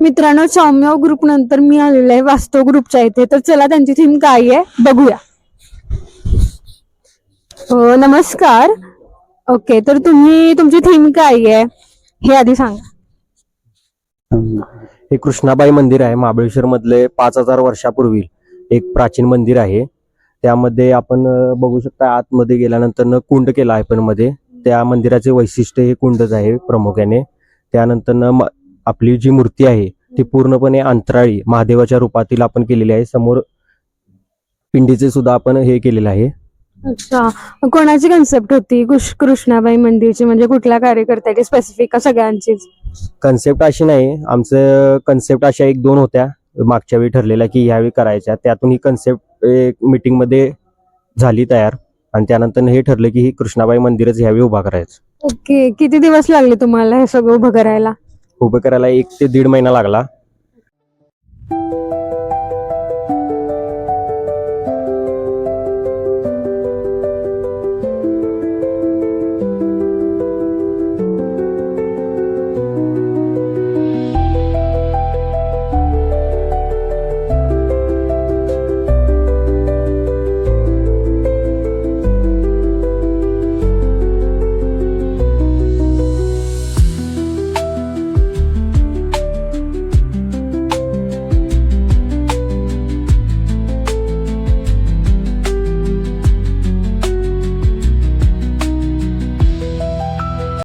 मित्रांनो, सौम्य ग्रुप नंतर मी आलेले आहे वास्तव ग्रुपच्या इथे. तर चला त्यांची थीम काय आहे बघूया. नमस्कार. ओके, तर तुमची थीम काय आहे हे आधी सांगा. हे कृष्णाबाई मंदिर आहे. महाबळेश्वर मधले 5,000 वर्षापूर्वी एक प्राचीन मंदिर आहे. त्यामध्ये आपण बघू शकता, आतमध्ये गेल्यानंतर कुंड केला आहे पण मध्ये. त्या मंदिराचे वैशिष्ट्य हे कुंडच आहे प्रामुख्याने. त्यानंतर आपली जी मूर्ती आहे ती पूर्णपणे अंतराळी महादेवाच्या रूपातील आपण केलेली आहे. समोर पिंडीचे सुद्धा आपण हे केलेलं आहे. अच्छा, कोणाची कन्सेप्ट होती कृष्णाबाई मंदिरची? म्हणजे कुठल्या कार्यकर्त्याची स्पेसिफिक का सगळ्यांचीच? कन्सेप्ट अशी नाही, आमचं कन्सेप्ट अशा 1-2 होत्या मागच्या वेळी ठरलेल्या की ह्यावेळी करायच्या. त्यातून ही कन्सेप्ट मीटिंग मध्ये झाली तयार आणि त्यानंतर हे ठरलं की ही कृष्णाबाई मंदिरच ह्यावेळी उभा करायचं. ओके, किती दिवस लागले तुम्हाला हे सगळं उभं करायला? उभं करायला 1 ते 1.5 महिना लागला.